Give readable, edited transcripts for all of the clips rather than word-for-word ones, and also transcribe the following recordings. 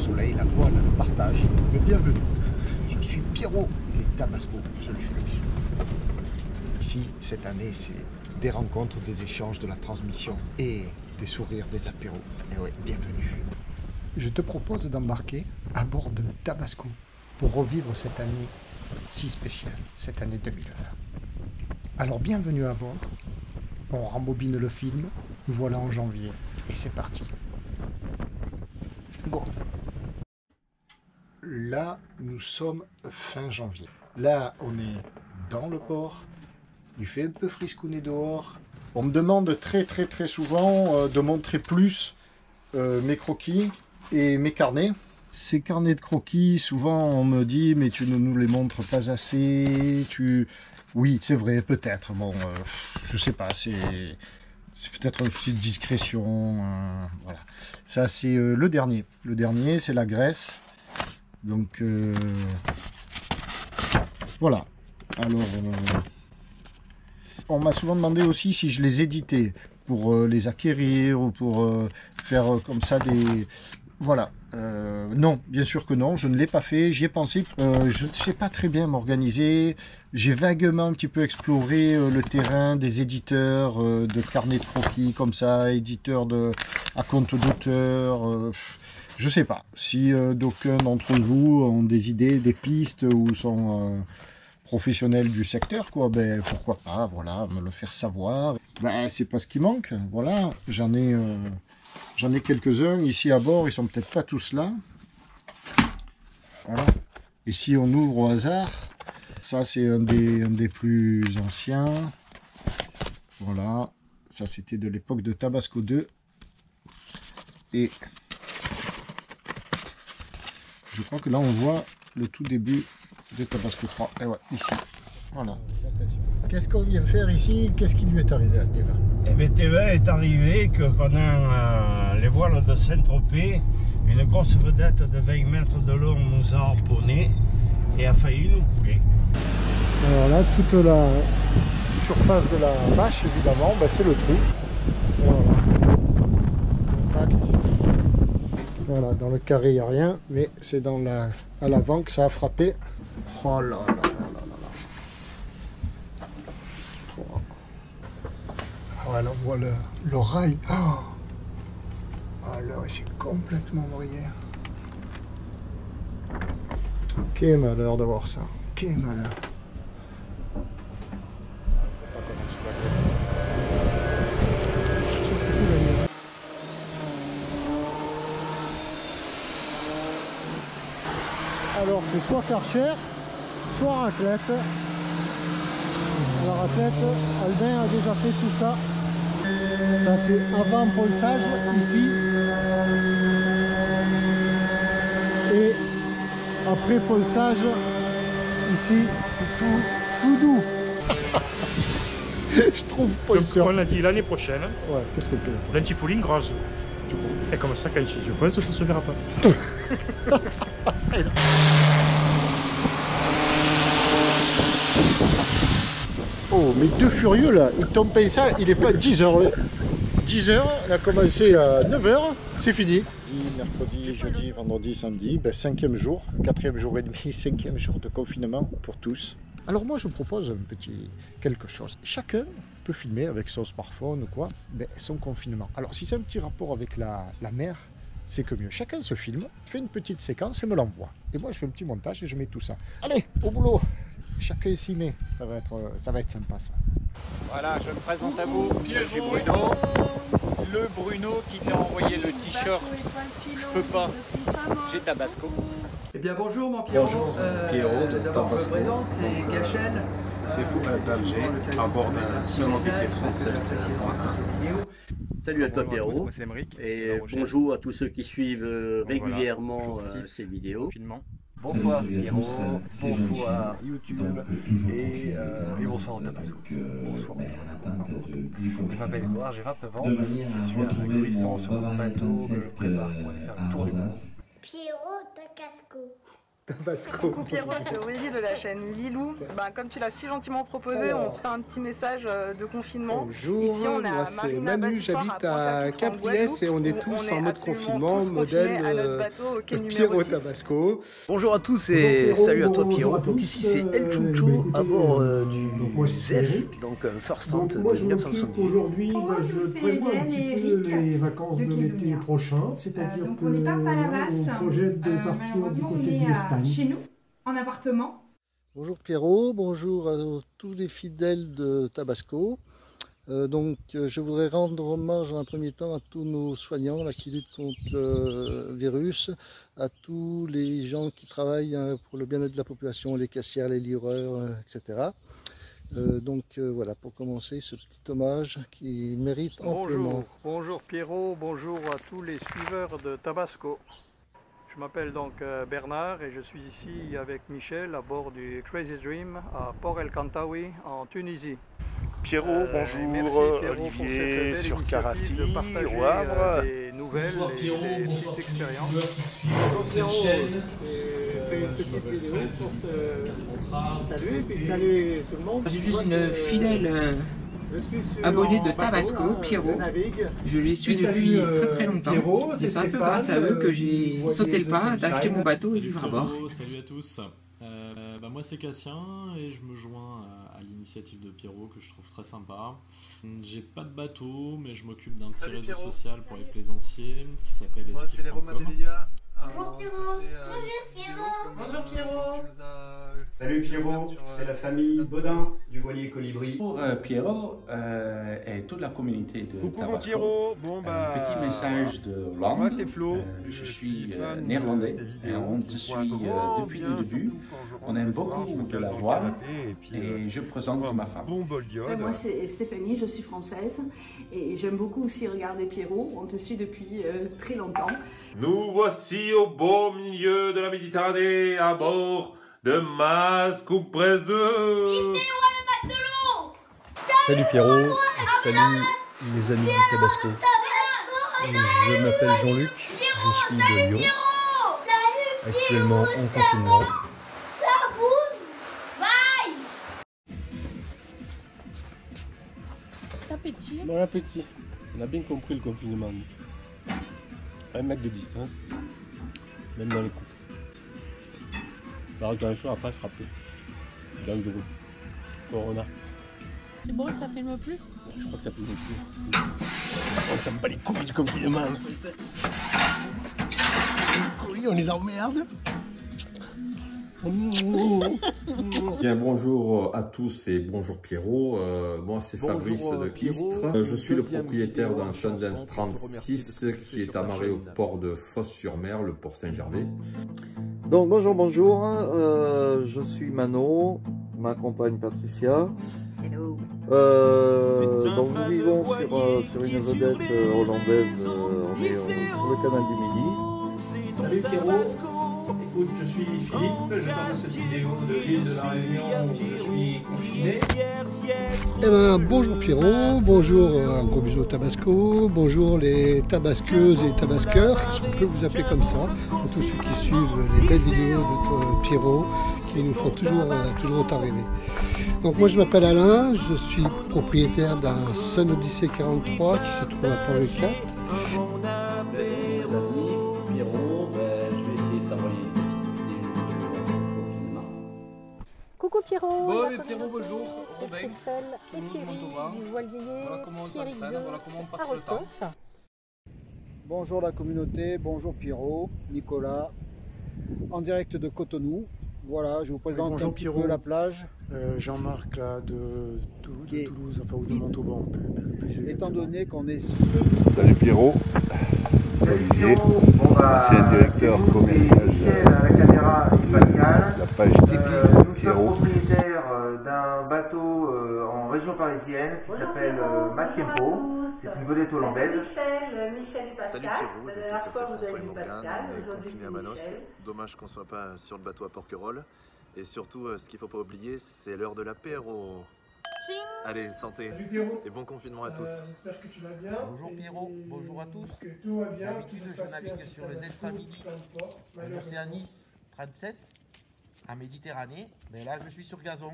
soleil, la voile, le partage. Mais bienvenue. Je suis Pierrot, il est Tabasco. Je lui fais le bisou. Ici, cette année, c'est des rencontres, des échanges, de la transmission et des sourires, des apéros. Et ouais, bienvenue. Je te propose d'embarquer à bord de Tabasco pour revivre cette année si spéciale, cette année 2020. Alors bienvenue à bord, on rembobine le film, nous voilà en janvier et c'est parti. Go! Là, nous sommes fin janvier. Là, on est dans le port, il fait un peu friscouner dehors. On me demande très souvent de montrer plus mes croquis et mes carnets. Ces carnets de croquis, souvent on me dit mais tu ne nous les montres pas assez. Oui, c'est vrai, peut-être. Bon, je sais pas, c'est peut-être un souci de discrétion. Voilà. Ça c'est le dernier. Le dernier, c'est la Grèce. Donc voilà. Alors on m'a souvent demandé aussi si je les éditais pour les acquérir ou pour faire comme ça des... Voilà. Non, bien sûr que non, je ne l'ai pas fait, j'y ai pensé. Je ne sais pas très bien m'organiser. J'ai vaguement un petit peu exploré le terrain des éditeurs de carnets de croquis comme ça, éditeurs à compte d'auteur. Je sais pas si d'aucuns d'entre vous ont des idées, des pistes ou sont professionnels du secteur, quoi. Ben pourquoi pas, voilà, me le faire savoir. Ben c'est pas ce qui manque, voilà. J'en ai quelques-uns ici à bord, ils sont peut-être pas tous là. Voilà. Et si on ouvre au hasard, ça c'est un des plus anciens. Voilà, ça c'était de l'époque de Tabasco 2. Et je crois que là on voit le tout début de Tabasco 3. Et ouais, ici. Voilà. Qu'est-ce qu'on vient faire ici? Qu'est-ce qui lui est arrivé à Théva? Eh bien, Théva est arrivé que pendant les voiles de Saint-Tropez, une grosse vedette de 20 mètres de long nous a harponné et a failli nous couler. Alors là, toute la surface de la bâche, évidemment, ben c'est le trou. Et voilà. Impact. Voilà, dans le carré, il n'y a rien, mais c'est à l'avant que ça a frappé. Oh là là là là là là. Ah ouais, là, on voit le rail. Oh, alors, c'est complètement vrillé. Quel malheur de voir ça. Quel malheur. Alors c'est soit Karcher, soit raclette. La raclette, Albin a déjà fait tout ça. Ça c'est avant polsage ici. Et après polsage ici, c'est tout doux. Je trouve pas sûr. On l'a dit l'année prochaine. Ouais, qu'est-ce que tu fais? Lentifouline grosse. Et comme ça, quand je pense, ça se verra pas. Oh, mais deux furieux là, ils t'ont payé ça, il est pas 10h. 10h, il a commencé à 9h, c'est fini. Mercredi, jeudi, vendredi, samedi, ben, 5e jour, 4e jour et demi, 5e jour de confinement pour tous. Alors moi je propose quelque chose. Chacun peut filmer avec son smartphone ou quoi, ben, son confinement. Alors si c'est un petit rapport avec la mer, c'est que mieux. Chacun se filme, fait une petite séquence et me l'envoie. Et moi je fais un petit montage et je mets tout ça. Allez, au boulot. Chacun s'y met. Ça va être sympa ça. Voilà, je me présente à vous. Je suis Bruno. Le Bruno qui t'a envoyé le t-shirt. Je peux pas. J'ai Tabasco. Eh bien bonjour mon Pierrot. Bonjour Pierrot de D'abord je me Tabasco. présente, c'est Gachel. C'est Foucault d'Alger, à bord d'un Sony DC-37. Salut à toi Pierrot. Moi c'est Emeric. Et bonjour à tous ceux qui suivent régulièrement ces vidéos. Confinement. Bonsoir Pierrot, bonsoir YouTube et bonsoir Tabasco. Bonsoir. Je m'appelle Edouard, j'ai 29 ans. Je suis un glissant sur mon bateau que je prépare pour aller faire le tour du monde. Pierrot Tabasco. Tabasco. Coucou Pierrot, c'est Aurélie de la chaîne Lilou. Comme tu l'as si gentiment proposé, on se fait un petit message de confinement. Bonjour, ici, on moi c'est Manu, j'habite à Capriès et on est tous en mode confinement, modèle Pierrot Tabasco. Bonjour à tous et salut à toi Pierrot. Donc ici c'est El Choucho à bord du ZEF, donc First Hunt de 1970. Aujourd'hui, je prévois un petit peu les vacances de l'été prochain, c'est-à-dire que on projette de partir du côté de l'Espagne. Chez nous, en appartement. Bonjour Pierrot, bonjour à tous les fidèles de Tabasco. Je voudrais rendre hommage en un premier temps à tous nos soignants là, qui luttent contre le virus, à tous les gens qui travaillent pour le bien-être de la population, les caissières, les livreurs, etc. Voilà, pour commencer, ce petit hommage qui mérite amplement. Bonjour Pierrot, bonjour à tous les suiveurs de Tabasco. Je m'appelle donc Bernard et je suis ici avec Michel à bord du Crazy Dream à Port El Kantaoui en Tunisie. Pierrot, bonjour, Olivier sur Karati, au Havre. Des nouvelles et des petites expériences. Salut tout le monde. Je suis une fidèle abonnée de Tabasco, Pierrot. Je les suis depuis très longtemps. Et c'est un peu grâce à eux que j'ai sauté le pas d'acheter mon bateau et vivre à bord. Salut à tous. Moi c'est Cassien et je me joins à l'initiative de Pierrot que je trouve très sympa. J'ai pas de bateau mais je m'occupe d'un petit réseau social pour les plaisanciers qui s'appelle Moi c'est les Romains d'Elia. Bonjour Pierrot. Bonjour Pierrot. Bonjour Pierrot. Salut Pierrot, c'est la famille Baudin du Voilier Colibri. Pour Pierrot et toute la communauté de Tabasco, Pierrot. Un petit message de Hollande. Moi c'est Flo. Je suis néerlandais et on te suit depuis le début. On aime beaucoup de la voile et je présente ma femme. Moi c'est Stéphanie, je suis française et j'aime beaucoup aussi regarder Pierrot. On te suit depuis très longtemps. Nous voici au beau milieu de la Méditerranée à bord de Masque ou Presse 2. Ici on a le matelot. Salut Pierrot, salut les amis du Tabasco. Je m'appelle Jean-Luc, je suis de Lyon, actuellement en confinement. Appétit. Bon appétit, on a bien compris le confinement. 1 mètre de distance, même dans les couples. Alors dans le choix à pas se frapper. Dangereux. Corona. C'est bon, ça filme plus? Je crois que ça filme plus. On s'en bat les couilles du confinement. Oui, on les emmerde. Bien, bonjour à tous et bonjour Pierrot. Moi c'est Fabrice de Kistre. Je suis le propriétaire d'un Sundance 36 qui est amarré au port de Fos-sur-Mer, le port Saint-Gervais. Donc bonjour, je suis Mano, ma compagne Patricia. Hello. Donc nous vivons sur une vedette hollandaise, on est sur le canal du Midi. Salut Pierrot. Écoute, je suis Philippe, je parle cette vidéo de l'île de la Réunion où je suis confiné. Bonjour Pierrot, bonjour un gros bisou au Tabasco, bonjour les tabasqueuses et tabasqueurs, si on peut vous appeler comme ça, pour tous ceux qui suivent les belles vidéos de Pierrot, qui nous font toujours autant rêver. Donc moi je m'appelle Alain, je suis propriétaire d'un Sun Odyssey 43 qui se trouve à Port-le-Cap. Coucou Pierrot. Bon, Pierrot, bonjour. Robin. Christelle et Thierry du voilier Pierrick 2 à Roscoff. Bonjour la communauté, bonjour Pierrot, Nicolas, en direct de Cotonou. Voilà, je vous présente un petit peu la plage. Jean-Marc là de Toulouse, enfin ou de Montauban. Étant donné qu'on est... Salut Pierrot, Olivier, ancien directeur commercial de la page Tipeee. Pierrot. Propriétaire d'un bateau en région parisienne qui s'appelle Matiempo. C'est une vedette hollandaise. Salut Pierrot, écoute, c'est François et Morgane, on est confinés à Manosque. Dommage qu'on ne soit pas sur le bateau à Porquerolles. Et surtout, ce qu'il ne faut pas oublier, c'est l'heure de l'apéro. Allez, santé. Salut Pierrot. Et bon confinement à tous. J'espère que tu vas bien. Bonjour Pierrot, bonjour à tous. Que tout va bien. D'habitude, je navigue sur le Z Family, l'Océanis 37. en Méditerranée, mais là je suis sur gazon.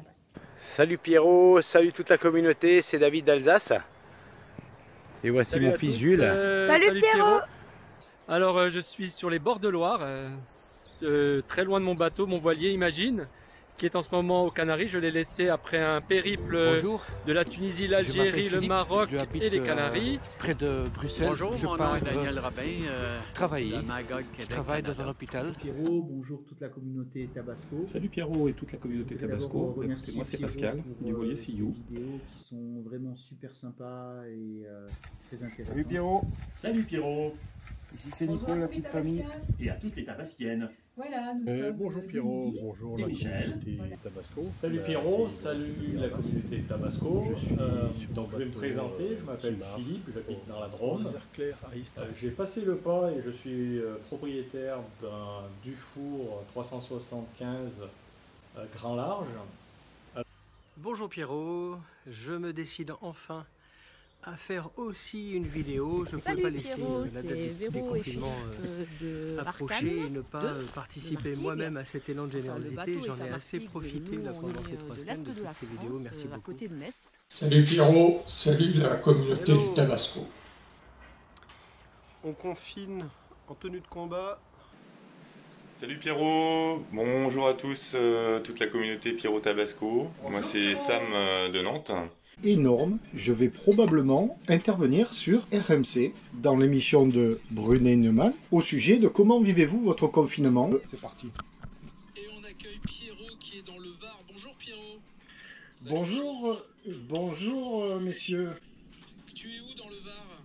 Salut Pierrot, salut toute la communauté, c'est David d'Alsace. Et voici salut mon fils Jules. Salut Pierrot. Alors je suis sur les bords de Loire, très loin de mon bateau, mon voilier Imagine, qui est en ce moment aux Canaries. Je l'ai laissé après un périple de la Tunisie, l'Algérie, le Maroc et les Canaries. Près de Bruxelles. Bonjour, mon nom est Daniel Rabin. Je travaille dans un hôpital. Pierrot, bonjour toute la communauté Tabasco. Salut Pierrot et toute la communauté Tabasco. Moi c'est Pascal, du voilier Sillou. Des vidéos qui sont vraiment super sympas et très intéressantes. Salut Pierrot. Salut Pierrot. Ici c'est Nico, la petite famille. Et à toutes les Tabasquiennes. Voilà, nous sommes bonjour Pierrot, bonjour la Michel. communauté Tabasco. Salut Pierrot, salut la communauté Tabasco. Donc je vais me présenter, je m'appelle Philippe, j'habite dans la Drôme. J'ai passé le pas et je suis propriétaire d'un Dufour 375 grand large. Bonjour Pierrot, je me décide enfin à faire aussi une vidéo. Je ne peux pas laisser la date des confinements approcher et ne pas participer moi-même à cet élan de générosité. J'en ai assez profité là, pendant ces 3 semaines de toutes ces vidéos. Merci beaucoup. Salut Pierrot, salut la communauté du Tabasco. On confine en tenue de combat. Salut Pierrot, bonjour à tous, toute la communauté Pierrot Tabasco. Moi c'est Sam de Nantes. Énorme, je vais probablement intervenir sur RMC dans l'émission de Brunet-Neumann au sujet de comment vivez-vous votre confinement. C'est parti. Et on accueille Pierrot qui est dans le Var. Bonjour Pierrot. Bonjour messieurs. Tu es où dans le Var?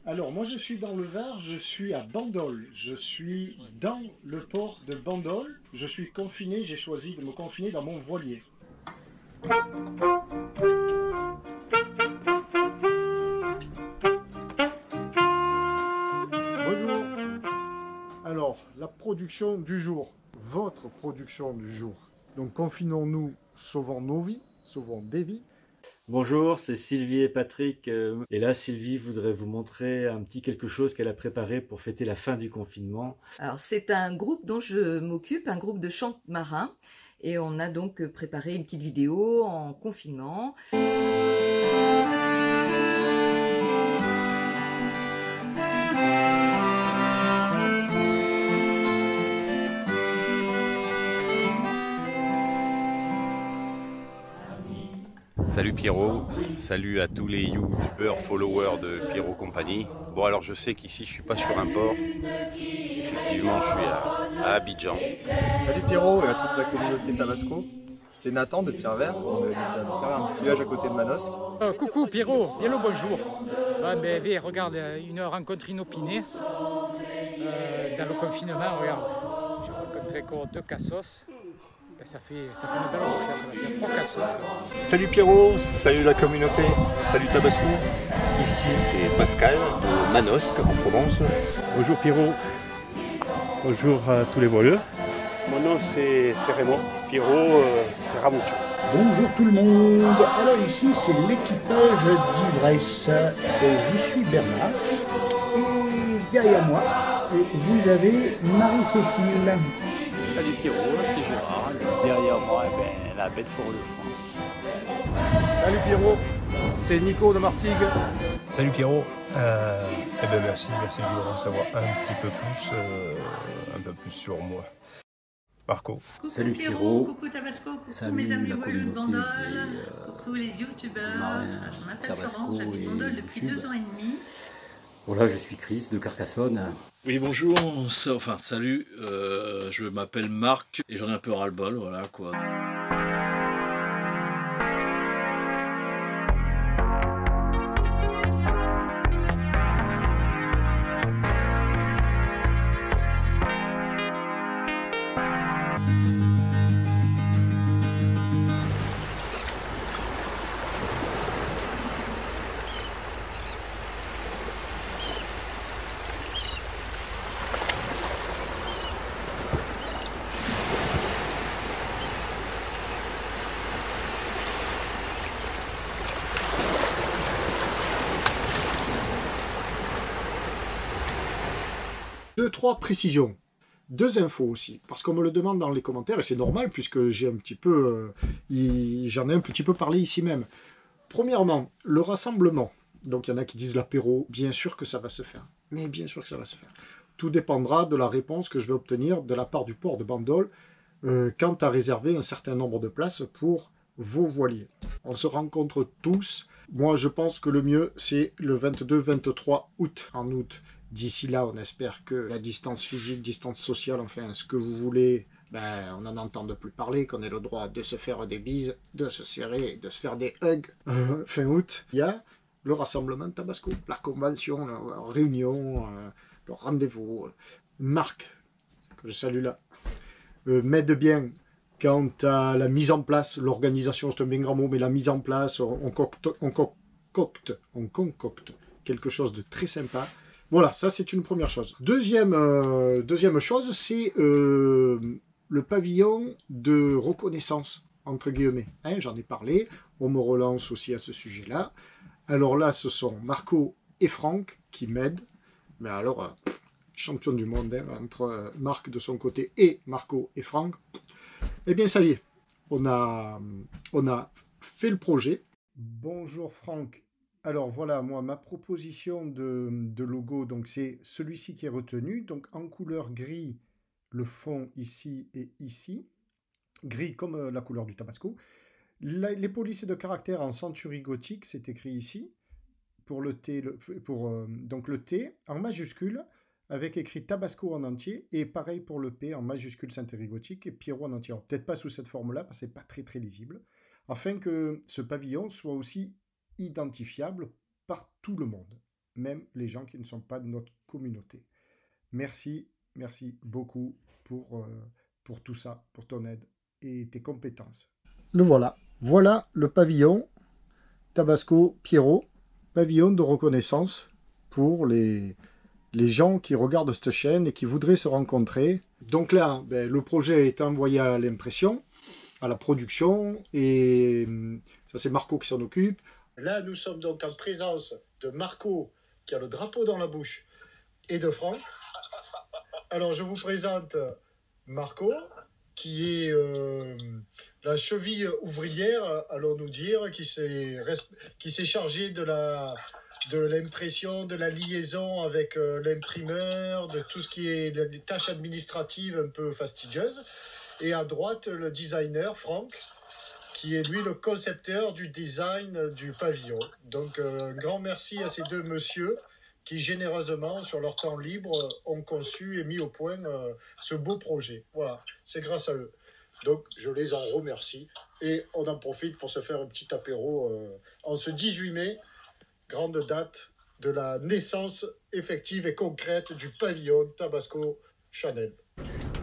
Alors moi je suis dans le Var, je suis à Bandol, je suis dans le port de Bandol, je suis confiné, j'ai choisi de me confiner dans mon voilier. Bonjour. Alors, la production du jour, votre production du jour. Donc confinons-nous, sauvons nos vies, sauvons des vies. Bonjour, c'est Sylvie et Patrick. Et là, Sylvie voudrait vous montrer un petit quelque chose qu'elle a préparé pour fêter la fin du confinement. Alors, c'est un groupe dont je m'occupe, un groupe de chants marins. Et on a donc préparé une petite vidéo en confinement. Salut Pierrot, salut à tous les youtubeurs, followers de Pierrot Compagnie. Bon alors je sais qu'ici je suis pas sur un port, effectivement je suis à Abidjan. Salut Pierrot et à toute la communauté Tabasco, c'est Nathan de Pierre-Vert, on habite à Pierre, un petit village à côté de Manosque. Coucou Pierrot, bien le bonjour. Ben, regarde, une rencontre inopinée dans le confinement, regarde. J'ai rencontré deux cassos. Ça fait une belle recherche, il y a 3 cassos. Salut Pierrot, salut la communauté, salut Tabasco. Ici c'est Pascal de Manosque en Provence. Bonjour Pierrot, bonjour à tous les voileux. Mon nom c'est Raymond, Pierrot c'est Ramoucho. Bonjour tout le monde, alors ici c'est l'équipage d'Ivresse et je suis Bernard et derrière moi vous avez Marie-Cécile. Salut Pierrot, c'est Gérard. Derrière moi, la belle forêt de France. Salut Pierrot, c'est Nico de Martigues. Salut Pierrot, merci de en savoir un petit peu plus sur moi. Marco. Coucou Salut Pierrot, coucou Tabasco, coucou mes amis voileux de Bandol, coucou les youtubeurs. Je m'appelle Florence, j'habite Bandol depuis 2 ans et demi. Voilà, je suis Chris de Carcassonne. Oui, bonjour, salut, je m'appelle Marc et j'en ai un peu ras-le-bol, voilà quoi. Deux, trois précisions. 2 infos aussi, parce qu'on me le demande dans les commentaires, et c'est normal, puisque j'ai un petit peu, j'en ai un petit peu parlé ici même. Premièrement, le rassemblement. Donc il y en a qui disent l'apéro, bien sûr que ça va se faire. Mais bien sûr que ça va se faire. Tout dépendra de la réponse que je vais obtenir de la part du port de Bandol quant à réserver un certain nombre de places pour vos voiliers. On se rencontre tous. Moi, je pense que le mieux, c'est le 22-23 août. En août, d'ici là, on espère que la distance physique, distance sociale, enfin, ce que vous voulez, ben, on n'en entende plus parler, qu'on ait le droit de se faire des bises, de se serrer, de se faire des hugs. Fin août, il y a le rassemblement de Tabasco, la convention, la réunion, le rendez-vous. Marc, que je salue là, m'aide bien quant à la mise en place, l'organisation, c'est un bien grand mot, mais la mise en place, on concocte quelque chose de très sympa. Voilà, ça c'est une première chose. Deuxième chose, c'est le pavillon de reconnaissance, entre guillemets. Hein, j'en ai parlé, on me relance aussi à ce sujet-là. Alors là, ce sont Marco et Franck qui m'aident. Mais alors, champion du monde, hein, entre Marc de son côté et Marco et Franck. Eh bien, ça y est, on a fait le projet. Bonjour Franck. Alors voilà, moi, ma proposition de logo, donc c'est celui-ci qui est retenu. Donc en couleur gris, le fond ici et ici. Gris comme la couleur du Tabasco. Les polices de caractère en centurie gothique, c'est écrit ici. Pour le T, donc le T en majuscule, avec écrit Tabasco en entier, et pareil pour le P en majuscule centurie gothique et Pierrot en entier. Peut-être pas sous cette forme-là, parce que c'est pas très lisible. Afin que ce pavillon soit aussi identifiable par tout le monde, même les gens qui ne sont pas de notre communauté. Merci beaucoup pour tout ça, pour ton aide et tes compétences. Le voilà. Voilà le pavillon Tabasco Pierrot, pavillon de reconnaissance pour les gens qui regardent cette chaîne et qui voudraient se rencontrer. Donc là, ben, le projet a été envoyé à l'impression, à la production, et ça c'est Marco qui s'en occupe. Là, nous sommes donc en présence de Marco, qui a le drapeau dans la bouche, et de Franck. Alors, je vous présente Marco, qui est la cheville ouvrière, allons-nous dire, qui s'est chargé de l'impression, de la liaison avec l'imprimeur, de tout ce qui est des tâches administratives un peu fastidieuses. Et à droite, le designer, Franck, qui est lui le concepteur du design du pavillon. Donc un grand merci à ces deux messieurs qui généreusement, sur leur temps libre, ont conçu et mis au point ce beau projet. Voilà, c'est grâce à eux. Donc je les en remercie et on en profite pour se faire un petit apéro en ce 18 mai, grande date de la naissance effective et concrète du pavillon Tabasco Chanel.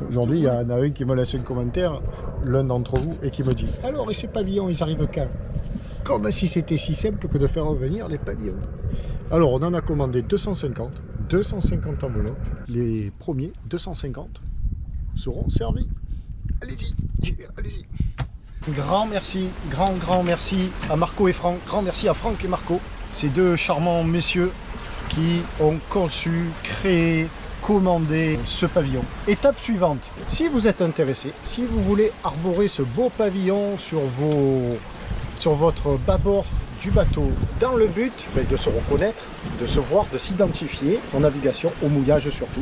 Aujourd'hui, il y en a un qui me laisse un commentaire, l'un d'entre vous, et qui me dit « Alors, et ces pavillons, ils arrivent quand ?» Comme si c'était si simple que de faire revenir les pavillons. Alors, on en a commandé 250 enveloppes. Les premiers 250 seront servis. Allez-y, allez-y. Grand merci, grand merci à Marco et Franck. Grand merci à Franck et Marco, ces deux charmants messieurs qui ont conçu, créé, commander ce pavillon. Étape suivante, si vous êtes intéressé, si vous voulez arborer ce beau pavillon sur votre bâbord du bateau, dans le but de se reconnaître, de se voir, de s'identifier en navigation, au mouillage surtout.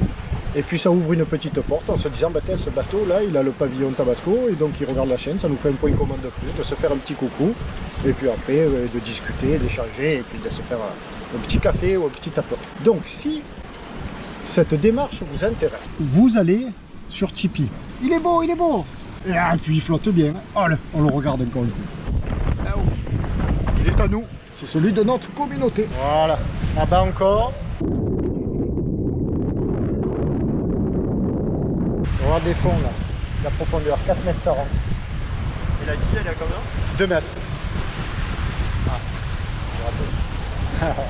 Et puis ça ouvre une petite porte en se disant, bah, ce bateau là, il a le pavillon Tabasco, et donc il regarde la chaîne, ça nous fait un point commun de plus, de se faire un petit coucou, et puis après de discuter, d'échanger, et puis de se faire un petit café ou un petit apéro. Donc si cette démarche vous intéresse, vous allez sur Tipeee. Il est beau, et puis il flotte bien. Allez, on le regarde encore le coup. Il est à nous, c'est celui de notre communauté. Voilà, là-bas encore. On va des fonds là, la profondeur 4,40 m. Et la quille, elle est à combien? 2 mètres. Ah, j'ai raté.